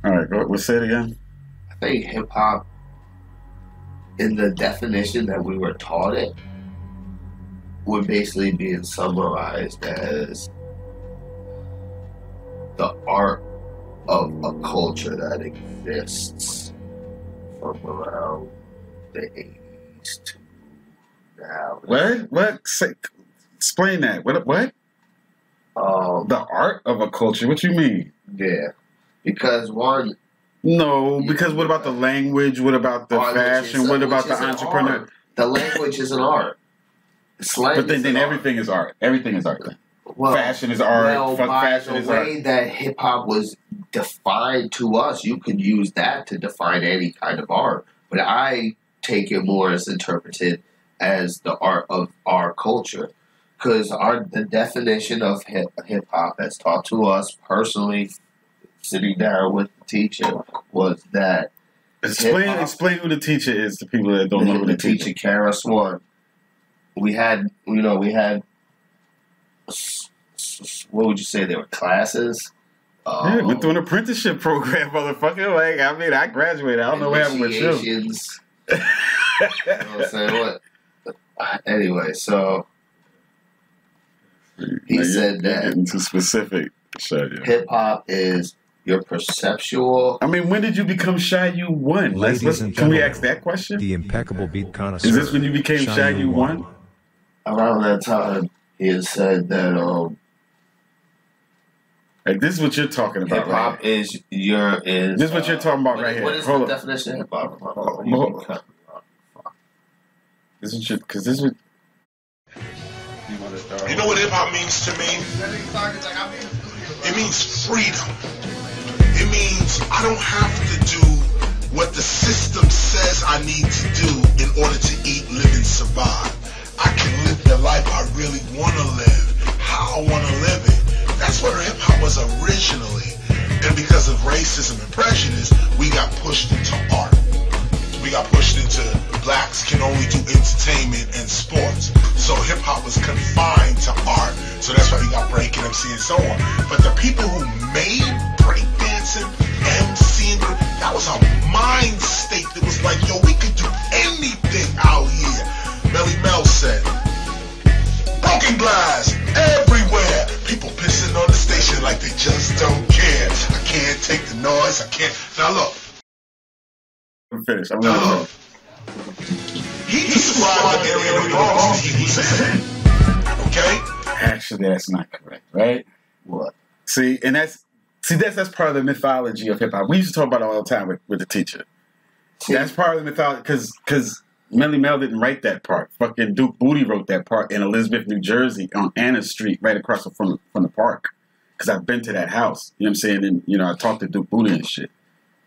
All right, we'll say it again. I think hip hop, in the definition that we were taught it, would basically be summarized as the art of a culture that exists from around the 80s to now. What? Explain that. What? The art of a culture? What you mean? Yeah. Because one... No, because what about the language? What about the fashion? What about the entrepreneur? Art. The language is an art. Slang but then everything is art. Everything is art then. Well, fashion is art. Well, fashion is art. By the way that hip-hop was defined to us, you could use that to define any kind of art. But I take it more as interpreted as the art of our culture. Because the definition of hip-hop as taught to us personally, sitting down with the teacher, was that... Explain who the teacher is to people that don't know who the teacher is. Teacha KRSONE. We had, what would you say? There were classes. Yeah, went through an apprenticeship program, motherfucker. Like, I mean, I graduated. I don't know what happened with you. You know what I'm saying? Anyway, so he said that getting too specific. Hip hop is your perceptual. I mean, when did you become Shy You One? Ladies and can we ask that question? The impeccable beat connoisseur. Is this when you became Shy You One? Around that time, he had said that like, this is what you're talking about. Hip hop right is this is what you're talking about right here. What is the definition of hip hop? This is because this is what. You know what hip hop means to me? It means freedom. It means I don't have to do what the system says I need to do in order to eat, live, and survive. I can live the life I really want to live, how I want to live it. That's where hip hop was originally. And because of racism and prejudice, we got pushed into art. We got pushed into blacks can only do entertainment and sports. So hip hop was confined to art. So that's why you got breaking, MC, and so on. But the people who made breakdancing, MCing, that was a mind state that was like, yo, we could do anything out here. Melly Mel said, broken glass everywhere. People pissing on the station like they just don't care. I can't take the noise. I can't. Now look. I'm finished. I'm gonna He described the area of the Bronx that he was in. Okay? Actually, that's not correct, right? What? See, that's part of the mythology of hip hop. We used to talk about it all the time with the teacher. That's part of the mythology because Melly Mel didn't write that part. Fucking Duke Booty wrote that part in Elizabeth, New Jersey, on Anna Street, right across from the park. Because I've been to that house. You know what I'm saying? And I talked to Duke Booty and shit.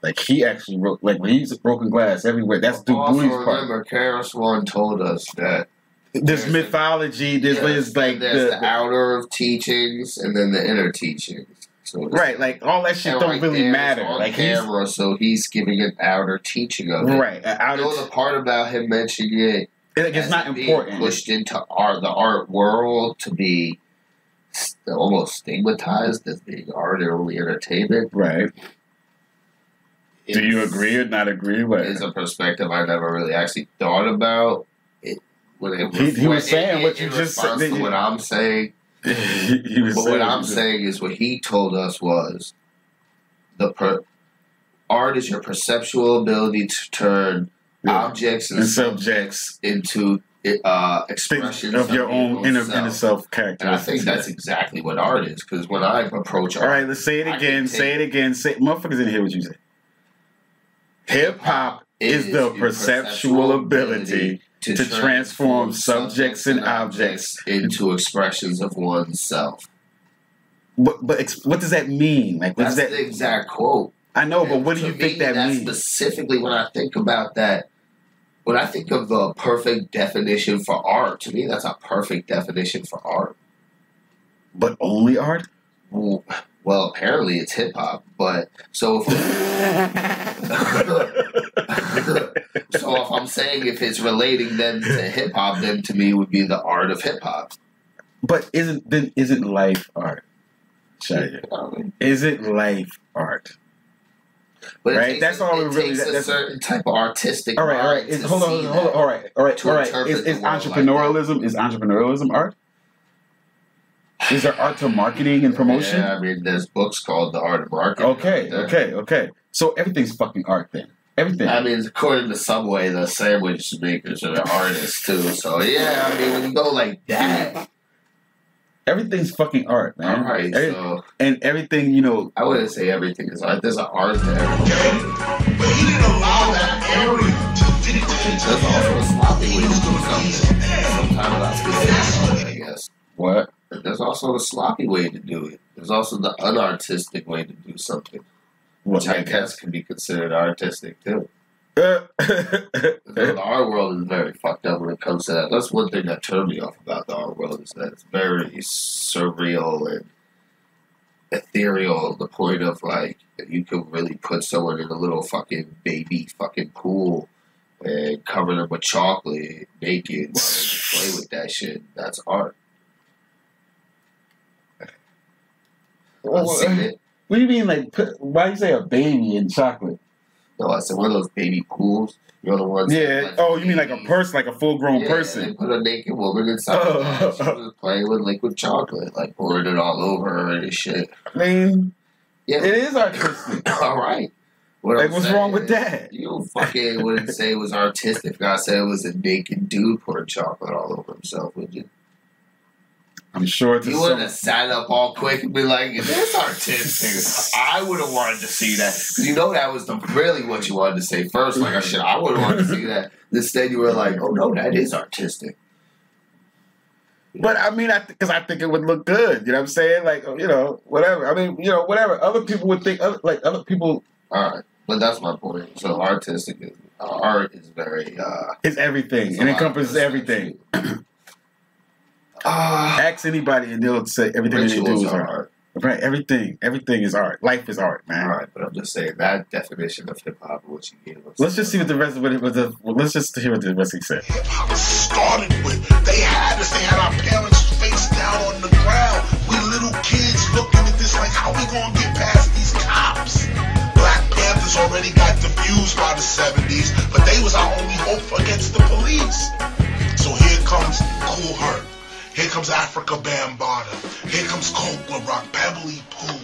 Like, he actually wrote, like, when he's broken glass everywhere. That's Duke Booty's part. Remember, KRSONE told us that there's mythology. There's the outer teachings and then the inner teachings. So right, like all that shit don't really matter. On like camera, so he's giving an outer teaching of it. Right, the part about him mentioning it, it's not important. Pushed into the art world to be almost stigmatized as being art and only entertainment. Right. Do you agree or not agree? It's a perspective I never really actually thought about. He was saying what you just said. What I'm saying. What I'm saying is what he told us was art is your perceptual ability to turn objects and subjects into expressions of your own inner self characteristics. And I think that's exactly what art is. Because when I approach art, all right, let's say it again. Say it again. Motherfuckers didn't hear what you said. Hip hop is the perceptual ability to transform subjects and objects into expressions of oneself. But what does that mean? Like, that's the exact quote. I know, but what do you think that means? Specifically, when I think about that, when I think of a perfect definition for art, to me, that's a perfect definition for art. But only art? Well, apparently it's hip hop, but so if I'm saying if it's relating then to hip hop, then to me it would be the art of hip hop. But isn't life art? Is it life art? But right? That's all it really. Takes a certain type of artistic. All right. Hold on. All right. Is entrepreneurialism art? Is there art to marketing and promotion? Yeah, I mean, there's books called The Art of Marketing. Okay. So everything's fucking art then. Everything. I mean, according to Subway, the sandwich makers are artists too. So yeah, I mean, when you go like that, everything's fucking art, man. All right, and everything, you know. I wouldn't say everything is art. There's an art to everything. Okay, but he didn't allow that area to dictate. There's also a sloppy way to do something. Sometimes that's good, I guess. What? There's also a sloppy way to do it. There's also the unartistic way to do something. Which I guess can be considered artistic too. The art world is very fucked up when it comes to that. That's one thing that turned me off about the art world is that it's very surreal and ethereal. The point of like you could really put someone in a little fucking baby fucking pool and cover them with chocolate naked while they play with that shit. That's art. I've seen it. What do you mean, like, why do you say a baby in chocolate? No, I said one of those baby pools. You know the ones. Yeah. Like oh, you mean like a person, like a full-grown person? They put a naked woman inside of that. She was playing with liquid chocolate, like pouring it all over her and shit. I mean, yeah, it is artistic. All right. What's wrong with that? You fucking wouldn't say it was artistic if I said it was a naked dude pouring chocolate all over himself, would you? I'm sure you wouldn't have sat up all quick and be like, "This artistic." I would have wanted to see that. You know that was really what you wanted to say first. Like, I would have wanted to see that. Instead, you were like, "Oh no, that is artistic." But I mean, because I think it would look good. You know what I'm saying? Like, you know, whatever. I mean, you know, whatever. Other people would think, other people. All right, but that's my point. So, art is very. It's everything. It encompasses everything. Ask anybody and they'll say everything they do is art. Right, everything is art. Life is art, man. All right, but I'm just saying that definition of hip hop, what you gave us. Let's just see what the rest of it was. Let's just hear what the rest he said. Hip hop started with they had us. They had our parents face down on the ground. We little kids looking at this like, how we gonna get past these cops? Black Panthers already got diffused by the 70s, but they was our only hope against the police. So here comes Cool Herc. Here comes Africa Bambaataa. Here comes Coke Rock, Beverly Pooh.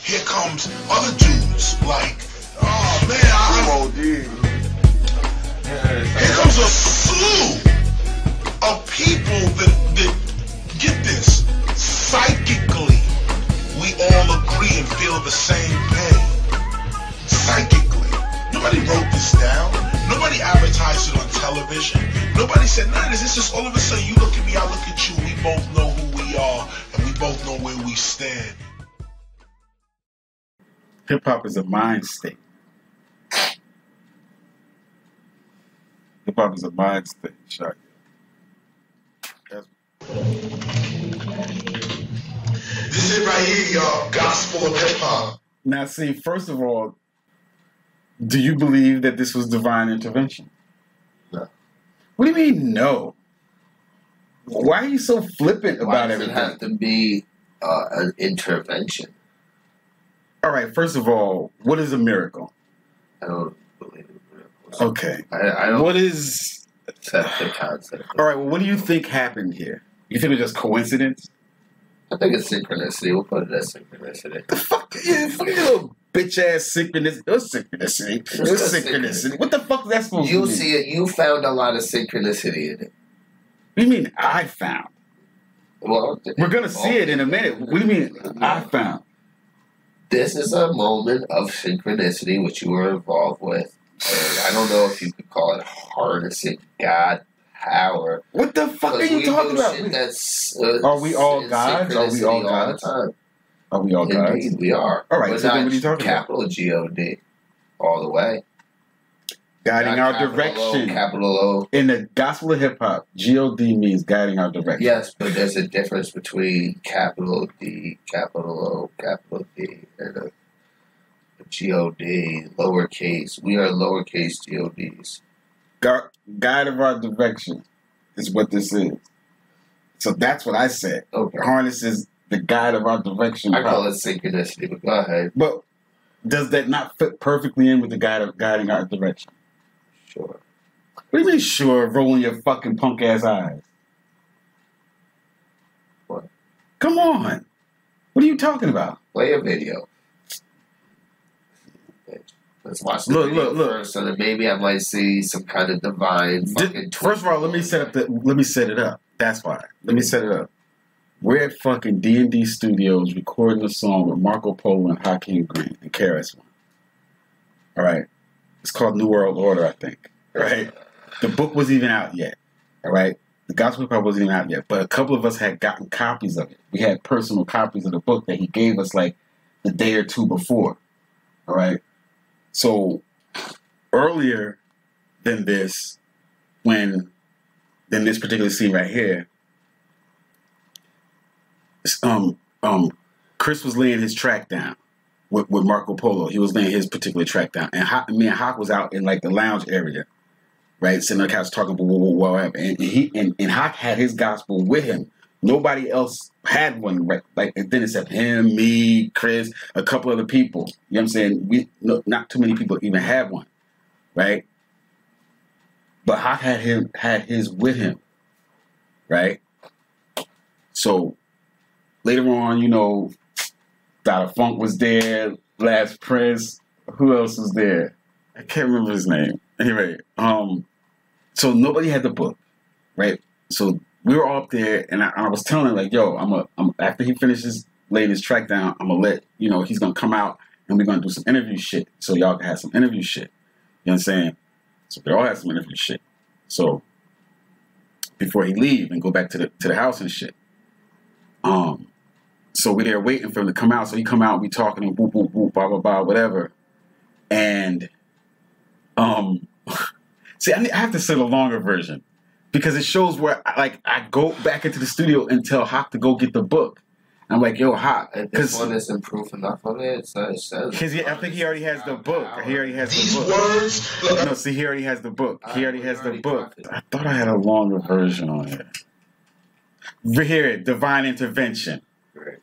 Here comes other dudes like, oh man, here comes a slew of people that get this. Psychically, we all agree and feel the same pain. Psychically. Nobody wrote this down. Nobody advertised it on television. Nobody said none of this. It's just all of a sudden you look at me, I look at you. We both know who we are, and we both know where we stand. Hip hop is a mind state. Hip hop is a mind state. Shock. This is it right here, y'all. Gospel of hip hop. Now, see, first of all, do you believe that this was divine intervention? No. What do you mean, no? Why are you so flippant about everything? Why does it have to be an intervention? All right, first of all, what is a miracle? I don't believe in miracles. Okay. I don't what is... accept the concept. All right, well, what do you think happened here? You think it was just coincidence? I think it's synchronicity. We'll put it as synchronicity. The fuck? Yeah, fuck your little bitch-ass synchronicity. It was synchronicity. It was synchronicity. What the fuck is that supposed to mean? You see it. You found a lot of synchronicity in it. What do you mean I found? Well, we're going to see it in a minute. What do you mean I found? This is a moment of synchronicity which you were involved with. And I don't know if you could call it harnessing God power. What the fuck are you talking about? Are we all gods? Are we all gods? Are we all gods? Indeed, we are. All right, so then what are you talking about? Capital G-O-D. All the way. Guiding our direction. Capital O. In the gospel of hip hop, G-O-D means guiding our direction. Yes, but there's a difference between capital D, capital O, capital D, and a G-O-D, lowercase. We are lowercase G-O-Ds. Guide of our direction is what this is. So that's what I said. Okay. Harness is the guide of our direction. I call it synchronicity, but go ahead. But does that not fit perfectly in with the guiding art direction? Sure. What do you mean, sure? Rolling your fucking punk ass eyes. What? Come on. What are you talking about? Play a video. Let's watch the video first, so that maybe I might see some kind of divine fucking. First of all, let me set it up. That's why. Let me set it up. We're at fucking D&D Studios recording a song with Marco Polo and Hakeem Green and KRSONE. All right. It's called New World Order, I think. Right? The book wasn't even out yet. All right? The Gospel Hip Hop wasn't even out yet. But a couple of us had gotten copies of it. We had personal copies of the book that he gave us like the day or two before. All right? So earlier than this, than this particular scene right here, Chris was laying his track down with Marco Polo. He was laying his particular track down, and me and Hawk was out in like the lounge area, right, sitting on the couch talking about what happened. And Hawk had his gospel with him. Nobody else had one, right? Like, and then except him, me, Chris, a couple other people. You know what I'm saying? Not too many people even had one, right? But Hawk had his with him, right? So later on, you know, Dr. Funk was there, Last Prince. Who else was there? I can't remember his name. Anyway, so nobody had the book, right? So we were all up there, and I was telling him, like, yo, I'm after he finishes laying his track down, I'm going to let, you know, he's going to come out, and we're going to do some interview shit, so y'all can have some interview shit. You know what I'm saying? So we all have some interview shit. So before he leave and go back to the house and shit. So we're there waiting for him to come out. So he come out, we talking and boop, boop, boop, blah, blah, blah, whatever. And, see, I have to say the longer version because it shows where, I go back into the studio and tell Hawk to go get the book. I'm like, yo, Hawk. This one isn't proof enough of it. So it says. Because I think he already has the book. He already has These the book. words. No, see, he already has the book. He already has the book. I thought I had a longer version on here. Here, Divine Intervention.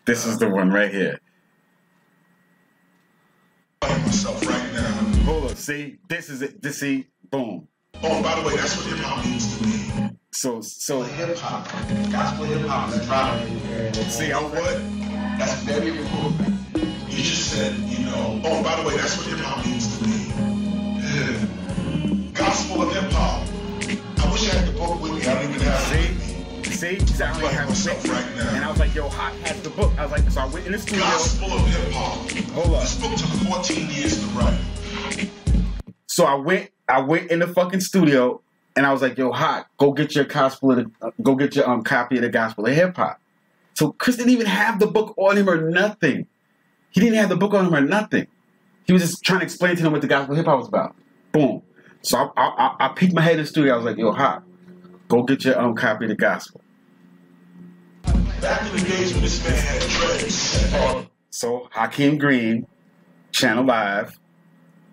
This is the one right here. Myself right now. Hold up, see? This is it. See? Boom. Oh, by the way, that's what hip hop means to me. So Hip hop, gospel hip hop is driving. see, You know what? That's very important. You just said, you know. Oh, by the way, that's what hip hop means to me. Yeah. Gospel of hip hop. I wish I had the book with me. I don't even have it with me. See, I only have myself right now. And I was like, yo, Hawk has the book. I was like, so I went in the studio. Gospel of hip hop. Hold up. This book took 14 years to write. So I went in the fucking studio and I was like, yo, Hawk, go get your copy of the Gospel of Hip Hop. So Chris didn't even have the book on him or nothing. He didn't have the book on him or nothing. He was just trying to explain to him what the Gospel of Hip Hop was about. Boom. So I peeked my head in the studio. I was like, yo, Hawk, go get your copy of the Gospel. Back in the days when this man had dreads. So Hakeem Green, Channel Live,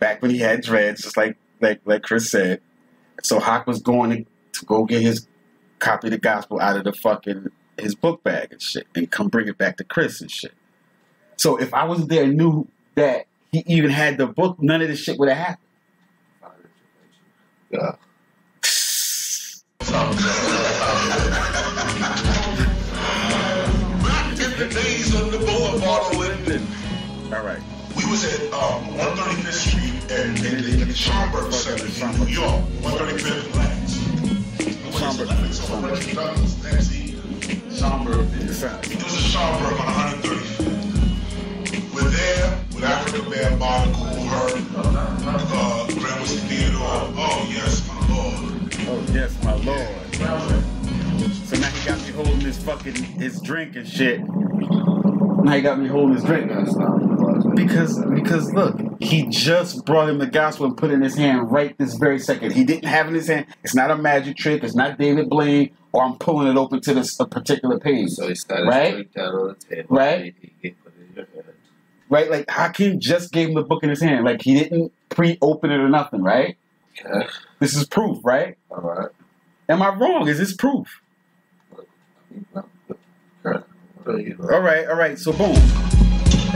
back when he had dreads, just like Chris said. So Hawk was going to go get his copy of the Gospel out of the fucking his book bag and shit, and come bring it back to Chris and shit. So if I wasn't there and knew that he even had the book, none of this shit would have happened. Yeah. Back in the days of the Boulevard of Linden. All right. We was at 135th Street in the Schomburg Center in New York, 135th Lance. Schomburg. It was a Schomburg on 135th. We're there with Africa Bear, Barnacle, her, Grand West Theodore. Oh, yes, my Lord. Oh, yes, my Lord. So now he got me holding his drink and shit. Now he got me holding his drink. Because look, he just brought him the gospel and put it in his hand right this very second. He didn't have it in his hand. It's not a magic trick. It's not David Blaine, or I'm pulling it open to a particular page. So he started right? down on the table. Right? He put it in your hand. Right? Like Hakeem just gave him the book in his hand. Like he didn't pre-open it or nothing, right? Okay. This is proof, right? All right. Am I wrong? Is this proof? All right. So boom.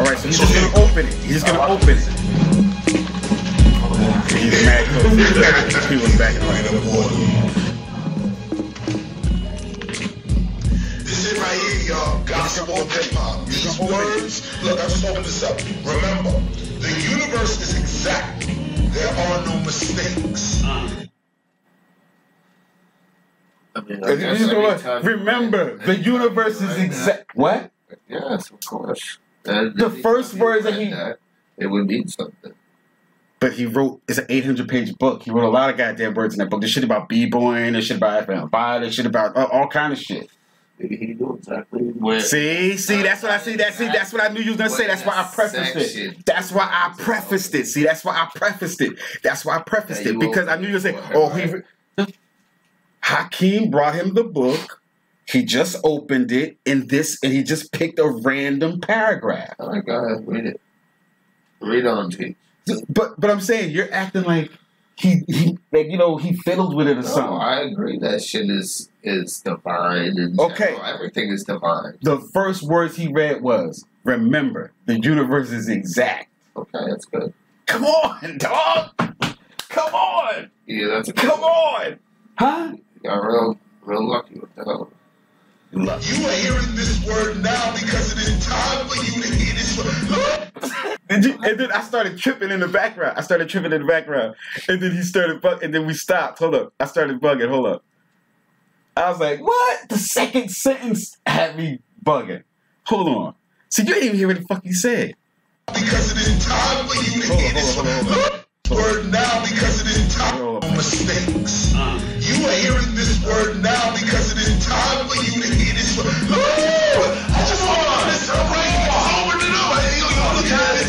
All right, so he's just gonna open it. He's just gonna open it. He's mad close. He was back in line. This is right here, y'all. Gospel hip hop. These words. Look, I just opened this up. Remember, the universe is exact. There are no mistakes. Remember, the universe is exact. What? Yes, of course. The first words that he... It would mean something. But he wrote, it's an 800-page book. He wrote a lot of goddamn words in that book. There's shit about b-boying, there's shit about FM5, there's shit about all kind of shit. Maybe he knew exactly where. See, that's what I see. That's what I knew you was gonna say. That's why I prefaced it. That's why I prefaced it. See, that's why I prefaced it. That's why I prefaced it because I knew you were gonna say, "Oh, Hakeem brought him the book. He just opened it, and he just picked a random paragraph." Oh my God, read it. Read on, T. But I'm saying you're acting like he fiddled with it or something. I agree that shit is divine and okay. Everything is divine. The first words he read was, "Remember, the universe is exact." Okay, that's good. Come on, dog. Come on. Yeah, that's a come on. Huh? You got real lucky with that. You are hearing this word now because it is time for you to hear this word. And then I started tripping in the background. And then he started bugging. And then we stopped. Hold up. I started bugging. Hold up. I was like, what? The second sentence had me bugging. Hold on. See, you didn't even hear what the fuck he said. Because it is time for you to hear this word now because it is time for mistakes. You are hearing this word now because it is time for you to hear this word. I just want to understand right now. Look at it.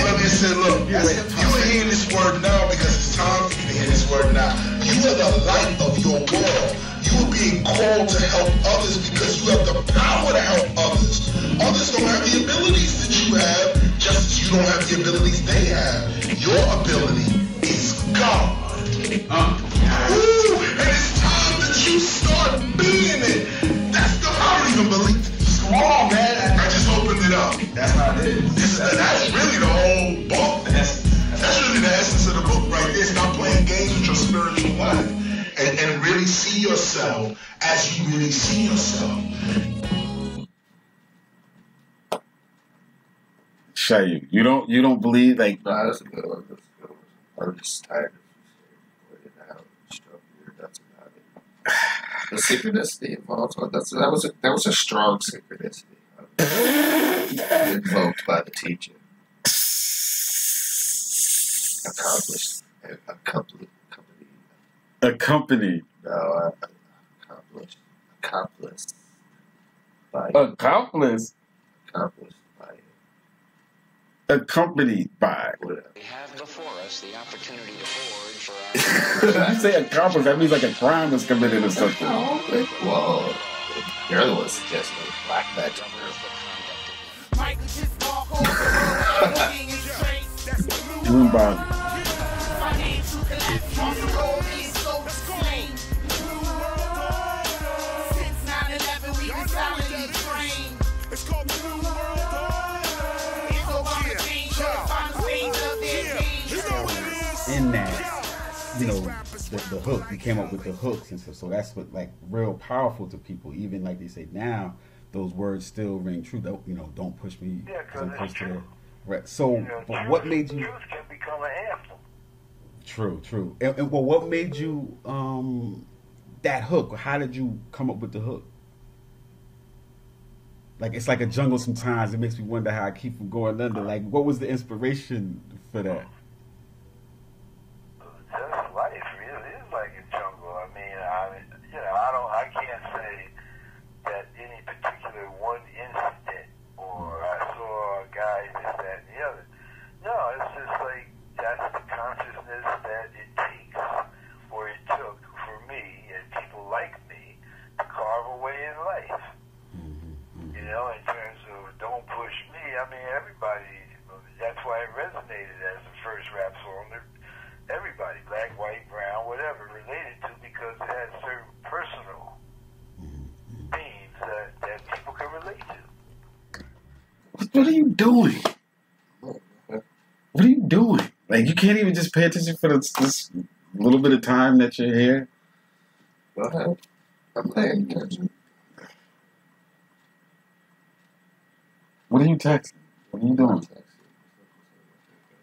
Look, it said, look, you are hearing this word now because it's time for you to hear this word now. You are the light of your world. You are being called to help others because you have the power to help others. Others don't have the abilities that you have, just as you don't have the abilities they have. Your ability is God. Ooh, and it's time that you start being it. That's the I don't even believe. Come on, man. I just opened it up. That's not it. That's really the whole book. That's really the essence of the book right there. Stop playing games with your spiritual life. And really see yourself as you really see yourself. Shayu, you don't believe like nah, that's a good one. I'm just tired of it out. That's about it. The synchronicity involved. That was a strong synchronicity. Invoked by the teacher. Accompanied. No, accomplished by accompanied by. Whatever. We have before us the opportunity to forge for our... You say accomplished, that means like a crime was committed or something. Well, you're the one suggesting black magic. Moon body. In that, the hook, you came up with the hooks and stuff, so that's what like real powerful to people. Even like they say now, those words still ring true. Don't push me. Yeah, because it's true. Right. So, but what made you? Truth can become an anthem. True. And well, what made you that hook? How did you come up with the hook? Like it's like a jungle sometimes. It makes me wonder how I keep from going under. Like, what was the inspiration for that? Just life, really, is like a jungle. I mean, I can't say that any particular one incident or I saw a guy this, that, and the other. No, it's just like that's the consciousness that it takes, or it took for me and people like me to carve a way in life. In terms of don't push me, I mean, everybody, that's why it resonated as the first rap song. Everybody, black, white, brown, whatever, related to, because it has certain personal themes that people can relate to. What are you doing? What are you doing? Like, you can't even just pay attention for this little bit of time that you're here? Go ahead. I'm paying attention. What are you texting? What are you doing?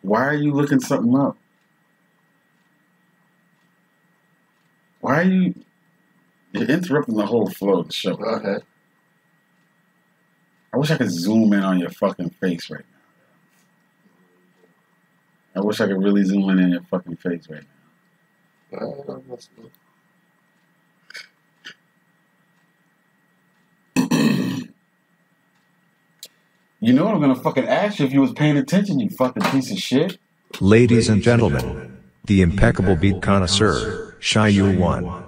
Why are you looking something up? Why are you... You're interrupting the whole flow of the show. Go ahead. I wish I could zoom in on your fucking face right now. I wish I could really zoom in on your fucking face right now. Go ahead, I'm listening. You know what I'm gonna fucking ask you if you was paying attention, you fucking piece of shit. Ladies and gentlemen, the impeccable beat connoisseur, Shy U1.